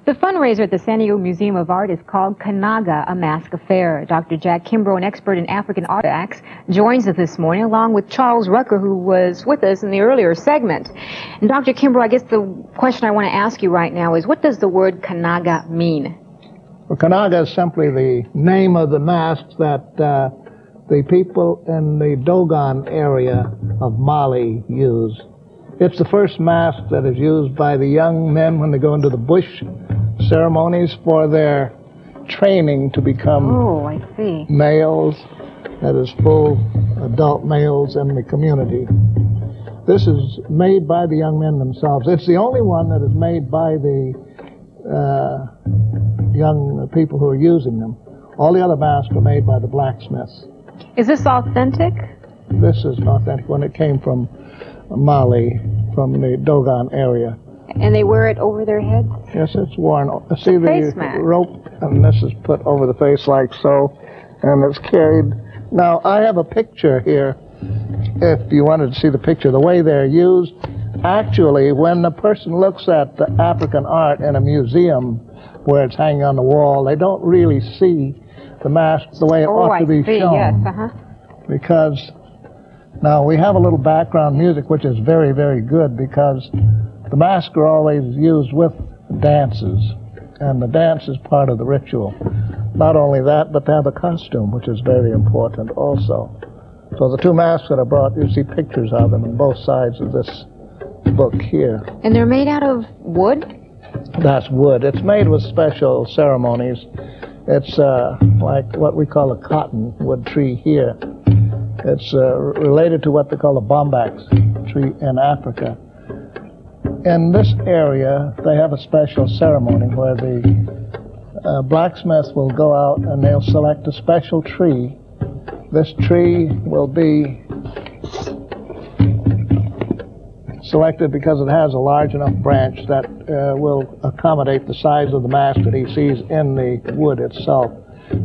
The fundraiser at the San Diego Museum of Art is called Kanaga, a Mask Affair. Dr. Jack Kimbrough, an expert in African artifacts, joins us this morning, along with Charles Rucker, who was with us in the earlier segment. And Dr. Kimbrough, I guess the question I want to ask you right now is, what does the word Kanaga mean? Well, Kanaga is simply the name of the masks that the people in the Dogon area of Mali use. It's the first mask that is used by the young men when they go into the bush ceremonies for their training to become males, that is, full adult males in the community. This is made by the young men themselves. It's the only one that is made by the young people who are using them. All the other masks are made by the blacksmiths. Is this authentic? This is an authentic one. It came from Mali, from the Dogon area. And they wear it over their heads? Yes, it's worn. See the rope, and this is put over the face like so, and it's carried. Now, I have a picture here, if you wanted to see the picture, the way they're used. Actually, when a person looks at the African art in a museum where it's hanging on the wall, they don't really see the mask the way it ought to be shown. Yes, because now we have a little background music which is very, very good, because the masks are always used with dances, and the dance is part of the ritual. Not only that, but they have a costume, which is very important also. So the two masks that I brought, you see pictures of them on both sides of this book here. And they're made out of wood? That's wood. It's made with special ceremonies. It's like what we call a cottonwood tree here. It's related to what they call a bombax tree in Africa. In this area, they have a special ceremony where the blacksmith will go out and they'll select a special tree. This tree will be selected because it has a large enough branch that will accommodate the size of the mask that he sees in the wood itself.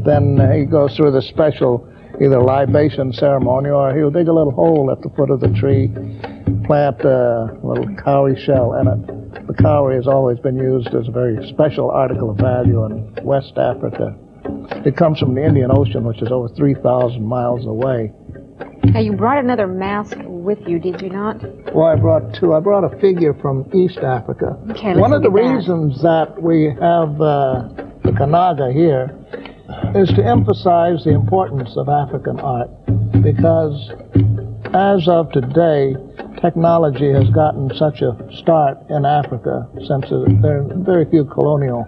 Then he goes through the special either libation ceremony, or he'll dig a little hole at the foot of the tree, plant a little cowrie shell in it. The cowrie has always been used as a very special article of value in West Africa. It comes from the Indian Ocean, which is over 3,000 miles away. Now, you brought another mask with you, did you not? Well, I brought two. I brought a figure from East Africa. Okay, one of the reasons that we have the Kanaga here is to emphasize the importance of African art, because as of today, technology has gotten such a start in Africa, since there are very few colonial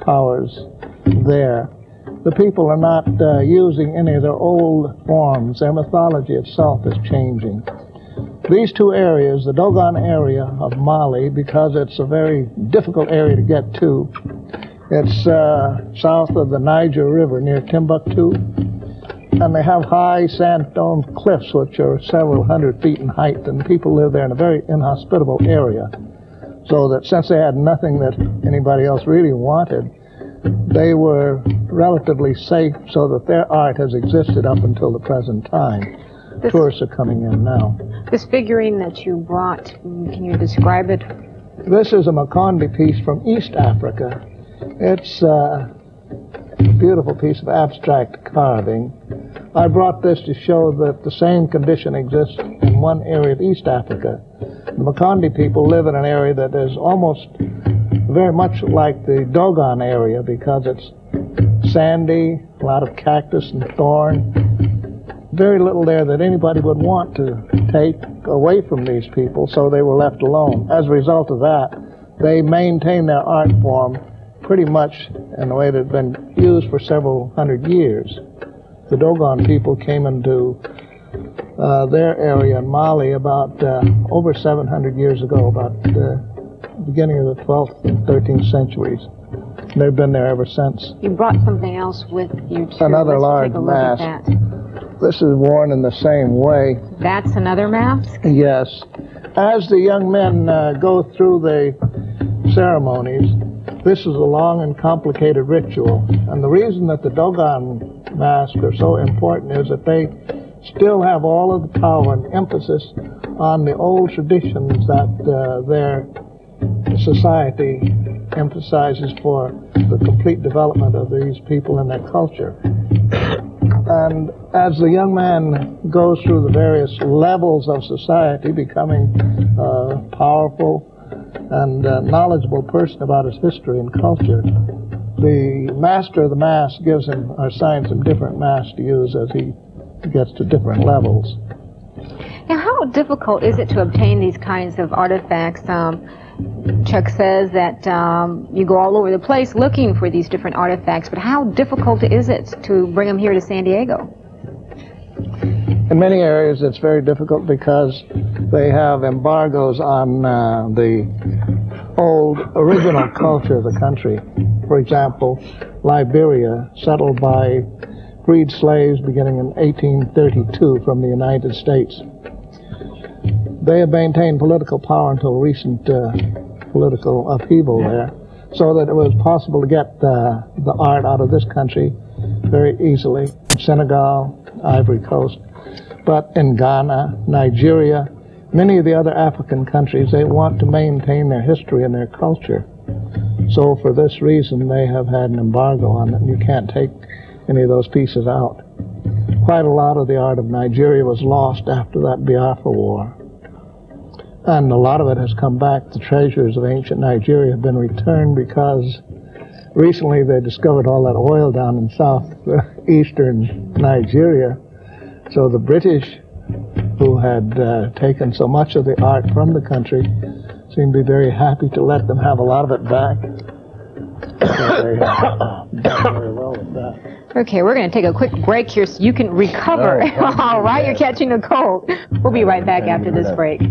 powers there. The people are not using any of their old forms. Their mythology itself is changing. These two areas, the Dogon area of Mali, because it's a very difficult area to get to, it's south of the Niger River near Timbuktu, and they have high sandstone cliffs which are several hundred feet in height, and people live there in a very inhospitable area. So that since they had nothing that anybody else really wanted, they were relatively safe, so that their art has existed up until the present time. Tourists are coming in now. This figurine that you brought, can you describe it? This is a Makonde piece from East Africa. It's a beautiful piece of abstract carving. I brought this to show that the same condition exists in one area of East Africa. The Makonde people live in an area that is almost very much like the Dogon area, because it's sandy, a lot of cactus and thorn. Very little there that anybody would want to take away from these people, so they were left alone. As a result of that, they maintain their art form pretty much in the way that had been used for several hundred years. The Dogon people came into their area in Mali about over 700 years ago, about the beginning of the 12th and 13th centuries. They've been there ever since. You brought something else with you, too. Another large mask. This is worn in the same way. That's another mask? Yes. As the young men go through the ceremonies, this is a long and complicated ritual. And the reason that the Dogon masks are so important is that they still have all of the power and emphasis on the old traditions that their society emphasizes for the complete development of these people and their culture. And as the young man goes through the various levels of society, becoming a powerful and knowledgeable person about his history and culture, the master of the mass gives him, or assigns him different masks to use as he gets to different levels. Now, how difficult is it to obtain these kinds of artifacts? Chuck says that you go all over the place looking for these different artifacts, but how difficult is it to bring them here to San Diego? In many areas it's very difficult because they have embargoes on the old original culture of the country. For example, Liberia, settled by freed slaves beginning in 1832 from the United States. They have maintained political power until recent political upheaval there, so that it was possible to get the art out of this country very easily. Senegal, Ivory Coast, but in Ghana, Nigeria, many of the other African countries, they want to maintain their history and their culture. So for this reason, they have had an embargo on it, and you can't take any of those pieces out. Quite a lot of the art of Nigeria was lost after that Biafra War. And a lot of it has come back. The treasures of ancient Nigeria have been returned because recently they discovered all that oil down in southeastern Nigeria. So the British, who had taken so much of the art from the country, seem to be very happy to let them have a lot of it back. So they have done very well with that. Okay, we're going to take a quick break here so you can recover. All right, you're catching a cold. We'll be right back after this break.